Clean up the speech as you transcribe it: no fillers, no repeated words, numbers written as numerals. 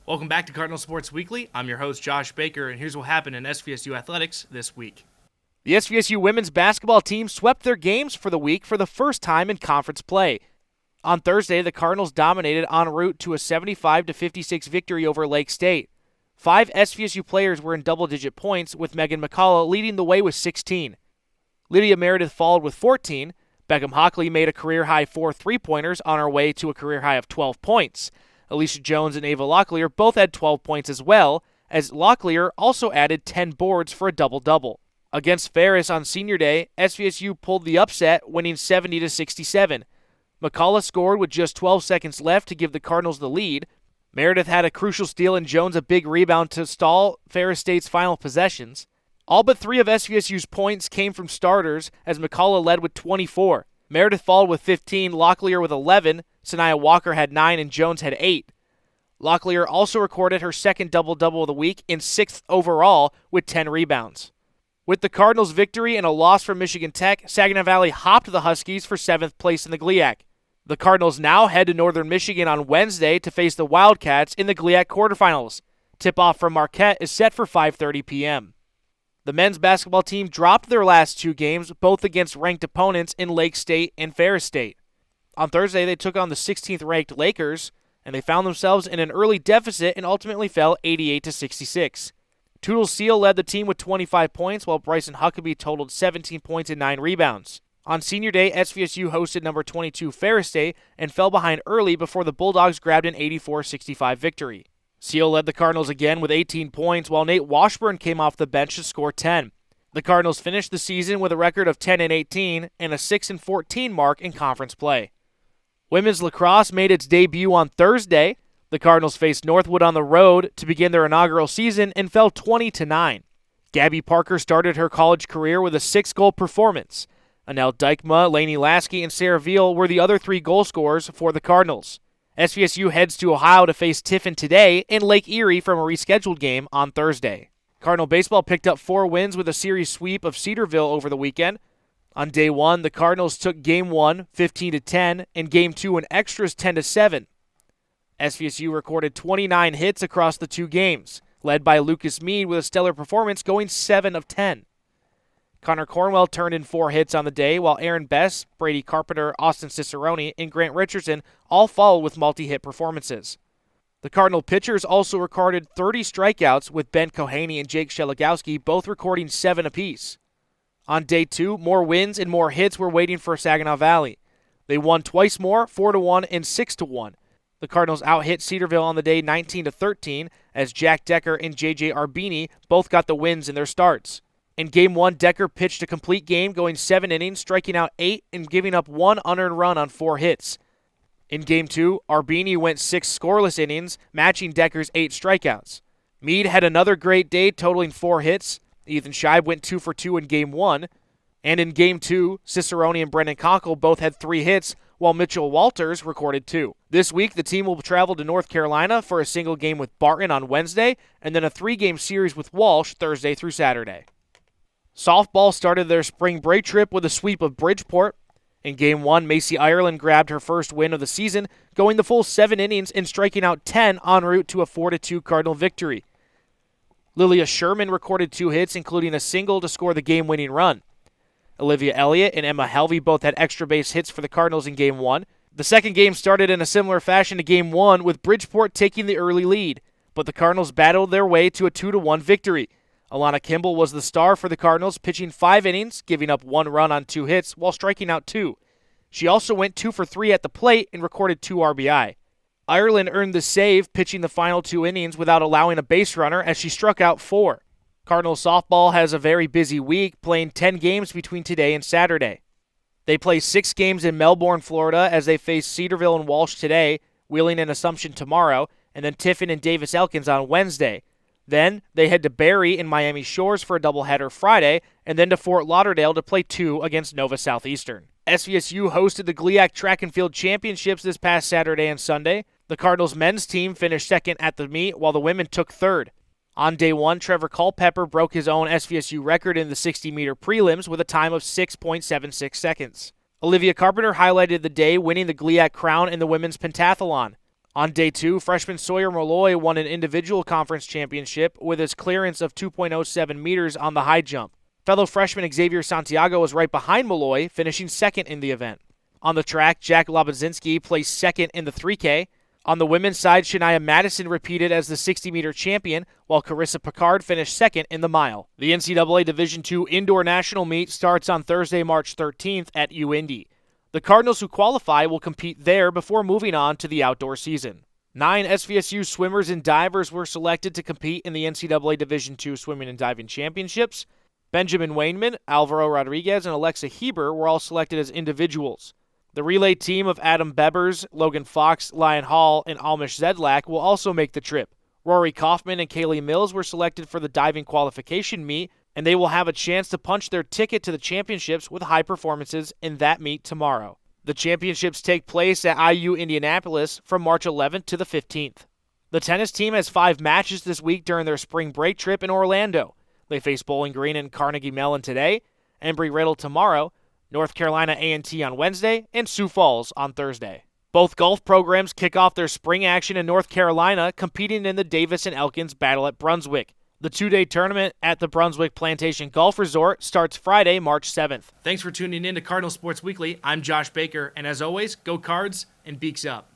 Welcome back to Cardinal Sports Weekly. I'm your host, Josh Baker, and here's what happened in SVSU athletics this week. The SVSU women's basketball team swept their games for the week for the first time in conference play. On Thursday, the Cardinals dominated en route to a 75-56 victory over Lake State. 5 SVSU players were in double-digit points, with Megan McCullough leading the way with 16. Lydia Meredith followed with 14. Beckham Hockley made a career-high 4 three-pointers on her way to a career-high of 12 points. Alicia Jones and Ava Locklear both had 12 points as well, as Locklear also added 10 boards for a double-double. Against Ferris on Senior Day, SVSU pulled the upset, winning 70-67. McCullough scored with just 12 seconds left to give the Cardinals the lead. Meredith had a crucial steal and Jones a big rebound to stall Ferris State's final possessions. All but 3 of SVSU's points came from starters, as McCullough led with 24. Meredith followed with 15, Locklear with 11, Sanaya Walker had 9, and Jones had 8. Locklear also recorded her second double-double of the week in 6th overall with 10 rebounds. With the Cardinals' victory and a loss for Michigan Tech, Saginaw Valley hopped the Huskies for 7th place in the GLIAC. The Cardinals now head to Northern Michigan on Wednesday to face the Wildcats in the GLIAC quarterfinals. Tip-off from Marquette is set for 5:30 p.m. The men's basketball team dropped their last 2 games, both against ranked opponents in Lake State and Ferris State. On Thursday, they took on the 16th-ranked Lakers, and they found themselves in an early deficit and ultimately fell 88-66. Toodles Seal led the team with 25 points, while Bryson Huckabee totaled 17 points and 9 rebounds. On Senior Day, SVSU hosted number 22 Ferris State and fell behind early before the Bulldogs grabbed an 84-65 victory. Seal led the Cardinals again with 18 points, while Nate Washburn came off the bench to score 10. The Cardinals finished the season with a record of 10-18 and a 6-14 mark in conference play. Women's lacrosse made its debut on Thursday. The Cardinals faced Northwood on the road to begin their inaugural season and fell 20-9. Gabby Parker started her college career with a 6-goal performance. Anel Dykma, Lainey Lasky, and Sarah Veal were the other 3 goal scorers for the Cardinals. SVSU heads to Ohio to face Tiffin today in Lake Erie from a rescheduled game on Thursday. Cardinal baseball picked up 4 wins with a series sweep of Cedarville over the weekend. On day 1, the Cardinals took Game 1 15-10 and Game 2 in extras 10-7. SVSU recorded 29 hits across the 2 games, led by Lucas Mead with a stellar performance going 7 of 10. Connor Cornwell turned in 4 hits on the day, while Aaron Bess, Brady Carpenter, Austin Cicerone, and Grant Richardson all followed with multi-hit performances. The Cardinal pitchers also recorded 30 strikeouts, with Ben Kohaney and Jake Shelagowski both recording 7 apiece. On day 2, more wins and more hits were waiting for Saginaw Valley. They won twice more, 4-1 and 6-1. The Cardinals out-hit Cedarville on the day 19-13, as Jack Decker and J.J. Arbini both got the wins in their starts. In Game 1, Decker pitched a complete game, going 7 innings, striking out 8 and giving up 1 unearned run on 4 hits. In Game 2, Arbini went 6 scoreless innings, matching Decker's 8 strikeouts. Meade had another great day, totaling 4 hits. Ethan Scheib went 2 for 2 in Game 1. And in Game 2, Cicerone and Brendan Conkle both had 3 hits, while Mitchell Walters recorded 2. This week, the team will travel to North Carolina for a single game with Barton on Wednesday, and then a 3-game series with Walsh Thursday through Saturday. Softball started their spring break trip with a sweep of Bridgeport. In Game 1, Macy Ireland grabbed her first win of the season, going the full 7 innings and striking out 10 en route to a 4-2 Cardinal victory. Lilia Sherman recorded 2 hits, including a single to score the game-winning run. Olivia Elliott and Emma Helvey both had extra base hits for the Cardinals in Game 1. The second game started in a similar fashion to Game 1, with Bridgeport taking the early lead, but the Cardinals battled their way to a 2-1 victory. Alana Kimball was the star for the Cardinals, pitching 5 innings, giving up 1 run on 2 hits while striking out 2. She also went 2 for 3 at the plate and recorded 2 RBI. Ireland earned the save, pitching the final 2 innings without allowing a base runner as she struck out 4. Cardinal softball has a very busy week, playing 10 games between today and Saturday. They play 6 games in Melbourne, Florida, as they face Cedarville and Walsh today, Wheeling and Assumption tomorrow, and then Tiffin and Davis Elkins on Wednesday. Then they head to Barrie and Miami Shores for a doubleheader Friday, and then to Fort Lauderdale to play 2 against Nova Southeastern. SVSU hosted the GLIAC Track and Field Championships this past Saturday and Sunday. The Cardinals men's team finished second at the meet, while the women took third. On day 1, Trevor Culpepper broke his own SVSU record in the 60-meter prelims with a time of 6.76 seconds. Olivia Carpenter highlighted the day, winning the GLIAC crown in the women's pentathlon. On day 2, freshman Sawyer Malloy won an individual conference championship with his clearance of 2.07 meters on the high jump. Fellow freshman Xavier Santiago was right behind Malloy, finishing second in the event. On the track, Jack Labazinski placed second in the 3K. On the women's side, Shania Madison repeated as the 60-meter champion, while Carissa Picard finished second in the mile. The NCAA Division II Indoor National Meet starts on Thursday, March 13th at UIndy. The Cardinals who qualify will compete there before moving on to the outdoor season. 9 SVSU swimmers and divers were selected to compete in the NCAA Division II Swimming and Diving Championships. Benjamin Wayneman, Alvaro Rodriguez, and Alexa Heber were all selected as individuals. The relay team of Adam Bebbers, Logan Fox, Lyon Hall, and Almish Zedlak will also make the trip. Rory Kaufman and Kaylee Mills were selected for the diving qualification meet, and they will have a chance to punch their ticket to the championships with high performances in that meet tomorrow. The championships take place at IU Indianapolis from March 11th to the 15th. The tennis team has 5 matches this week during their spring break trip in Orlando. They face Bowling Green and Carnegie Mellon today, Embry-Riddle tomorrow, North Carolina A&T on Wednesday, and Sioux Falls on Thursday. Both golf programs kick off their spring action in North Carolina, competing in the Davis and Elkins Battle at Brunswick. The 2-day tournament at the Brunswick Plantation Golf Resort starts Friday, March 7th. Thanks for tuning in to Cardinal Sports Weekly. I'm Josh Baker, and as always, go Cards and Beaks up.